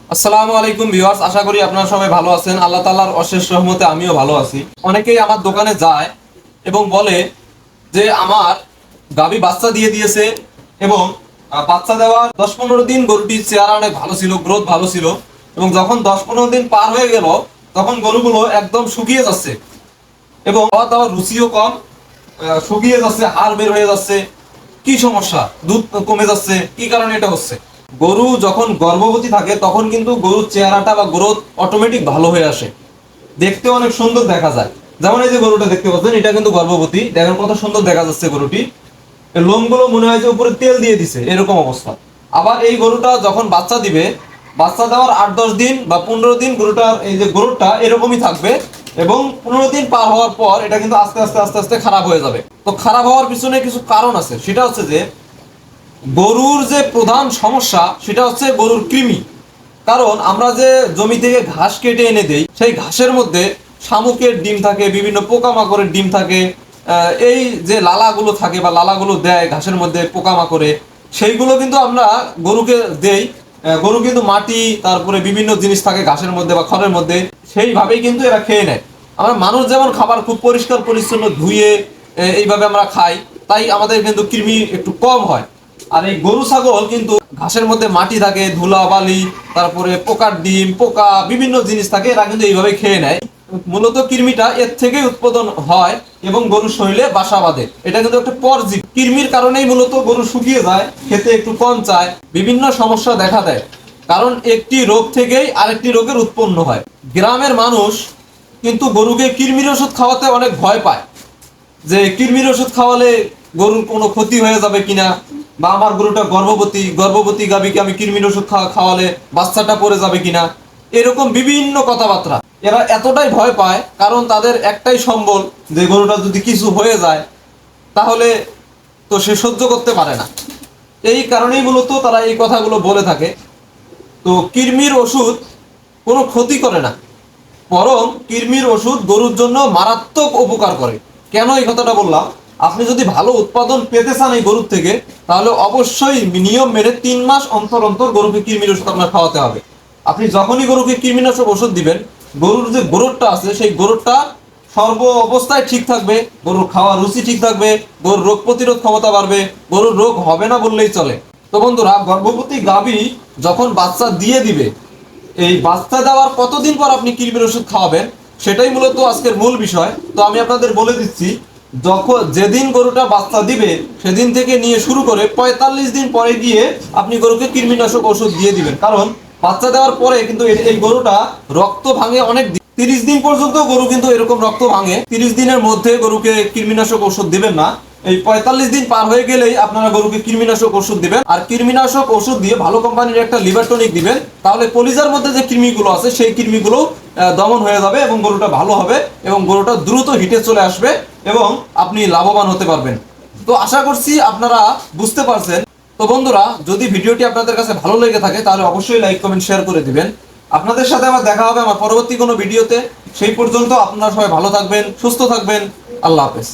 আসসালামু আলাইকুম ভিউয়ার্স, আশা করি আপনারা সবাই ভালো আছেন। আল্লাহ তাআলার অশেষ রহমতে আমিও ভালো আছি। অনেকেই আমার দোকানে যায় এবং বলে যে আমার গাভী বাচ্চা দিয়ে দিয়েছে এবং বাচ্চা দেওয়ার 10-15 দিন গরুটির চেহারা অনেক ভালো ছিল, গ্রোথ ভালো ছিল, এবং যখন 10-15 দিন পার হয়ে গেল তখন গরুগুলো একদম শুকিয়ে যাচ্ছে এবং খাওয়া দাওয়ার রুচিও কম, শুকিয়ে যাচ্ছে, হাড় বের হয়ে যাচ্ছে। কি সমস্যা? দুধ কমে যাচ্ছে, কি কারণে এটা হচ্ছে? গরু যখন গর্ভবতী থাকে তখন কিন্তু গরুর চেহারাটা বা গ্রোথ অটোমেটিক ভালো হয়ে আসে, দেখতে অনেক সুন্দর দেখা যায়। যেমন এই যে গরুটা দেখতে পাচ্ছেন, এটা কিন্তু গর্ভবতী, দেখেন কত সুন্দর দেখা যাচ্ছে গরুটি। এর লোমগুলো মনে হয় যে উপরে তেল দিয়ে দিছে, এরকম অবস্থা। আবার এই গরুটা যখন বাচ্চা দিবে, বাচ্চা দেওয়ার 8-10 দিন বা 15 দিন গরুটার এই যে গরুটা এরকমই থাকবে, এবং 15 দিন পার হওয়ার পর এটা কিন্তু আস্তে আস্তে আস্তে আস্তে খারাপ হয়ে যাবে। তো খারাপ হওয়ার পিছনে কিছু কারণ আছে, সেটা হচ্ছে যে গরুর যে প্রধান সমস্যা সেটা হচ্ছে গরুর কৃমি। কারণ আমরা যে জমি থেকে ঘাস কেটে এনে দেই, সেই ঘাসের মধ্যে শামুকের ডিম থাকে, বিভিন্ন পোকামাকড়ের ডিম থাকে। এই যে লালাগুলো থাকে বা লালাগুলো দেয় ঘাসের মধ্যে পোকামাকড়ে, সেইগুলো কিন্তু আমরা গরুকে দেই। গরু কিন্তু মাটি, তারপরে বিভিন্ন জিনিস থাকে ঘাসের মধ্যে বা খড়ের মধ্যে, সেইভাবেই কিন্তু এরা খেয়ে নেয়। আমরা মানুষ যেমন খাবার খুব পরিষ্কার পরিচ্ছন্ন ধুয়ে এইভাবে আমরা খাই, তাই আমাদের কিন্তু কৃমি একটু কম হয়। আর এই গরু ছাগল কিন্তু ঘাসের মধ্যে মাটি থাকে, ধুলা বালি, তারপরে পোকার ডিম, পোকা, বিভিন্ন জিনিস থাকে, এরা কিন্তু এইভাবে খেয়ে নেয়। মূলত কৃমিটা এর থেকে উৎপাদন হয় এবং গরুর শরীরে বাসা বাঁধে। এটা কিন্তু একটা পরজীবী। কৃমির কারণেই মূলত গরু শুকিয়ে যায়, খেতে একটু কম চায়, বিভিন্ন সমস্যা দেখা দেয়। কারণ একটি রোগ থেকেই আরেকটি রোগের উৎপন্ন হয়। গ্রামের মানুষ কিন্তু গরুকে কৃমির ওষুধ খাওয়াতে অনেক ভয় পায়, যে কৃমির ওষুধ খাওয়ালে গরুর কোনো ক্ষতি হয়ে যাবে কিনা, বা আমার গরুটা গর্ভবতী, গর্ভবতী গাভীকে আমি কৃমির ওষুধ খাওয়ালে বাচ্চাটা পড়ে যাবে কিনা, এরকম বিভিন্ন কথাবার্তা। এরা এতটাই ভয় পায় কারণ তাদের একটাই সম্বল, যে গরুটা যদি কিছু হয়ে যায় তাহলে তো সে সহ্য করতে পারে না। এই কারণেই মূলত তারা এই কথাগুলো বলে থাকে। তো কৃমির ওষুধ কোনো ক্ষতি করে না, বরং কৃমির ওষুধ গরুর জন্য মারাত্মক উপকার করে। কেন এই কথাটা বললাম? আপনি যদি ভালো উৎপাদন পেতে চান এই গরুর থেকে, তাহলে অবশ্যই নিয়ম মেনে 3 মাস অন্তর অন্তর গরুকে কৃমির ওষুধ আপনার খাওয়াতে হবে। আপনি যখনই গরুকে কৃমিনাশক ওষুধ দিবেন, গরুর যে গ্রোথটা আছে সেই গ্রোথটা সর্ব অবস্থায় ঠিক থাকবে, গরুর খাওয়ার রুচি ঠিক থাকবে, গরুর রোগ প্রতিরোধ ক্ষমতা বাড়বে, গরুর রোগ হবে না বললেই চলে। তো বন্ধুরা, গর্ভবতী গাভী যখন বাচ্চা দিয়ে দিবে, এই বাচ্চা দেওয়ার কতদিন পর আপনি কৃমির ওষুধ খাওয়াবেন, সেটাই মূলত আজকের মূল বিষয়। তো আমি আপনাদের বলে দিচ্ছি, যখন যেদিন গরুটা বাচ্চা দিবে সেদিন থেকে নিয়ে শুরু করে 45 দিন পরে গিয়ে আপনি গরুকে কৃমিনাশক ওষুধ দিয়ে দিবেন। কারণ বাচ্চা দেওয়ার পরে কিন্তু এই গরুটা রক্ত ভাঙে অনেক দিন। 30 দিন পর্যন্ত গরু কিন্তু এরকম রক্ত ভাঙে। 30 দিনের মধ্যে গরুকে কৃমিনাশক ওষুধ দিবেন না। এই 45 দিন পার হয়ে গেলেই আপনারা গরুকে কৃমিনাশক ওষুধ দিবেন। আর কৃমিনাশক ওষুধ দিয়ে ভালো কোম্পানির একটা লিভার টনিক দিবেন, তাহলে কলিজার মধ্যে যে কৃমিগুলো আছে সেই কৃমিগুলো দমন হয়ে যাবে এবং গরুটা ভালো হবে এবং গরুটা দ্রুত হিটে চলে আসবে এবং আপনি লাভবান হতে পারবেন। তো আশা করছি আপনারা বুঝতে পারছেন। তো বন্ধুরা, যদি ভিডিওটি আপনাদের কাছে ভালো লেগে থাকে তাহলে অবশ্যই লাইক, কমেন্ট, শেয়ার করে দিবেন। আপনাদের সাথে আবার দেখা হবে আমার পরবর্তী কোনো ভিডিওতে। সেই পর্যন্ত আপনারা সবাই ভালো থাকবেন, সুস্থ থাকবেন। আল্লাহ হাফেজ।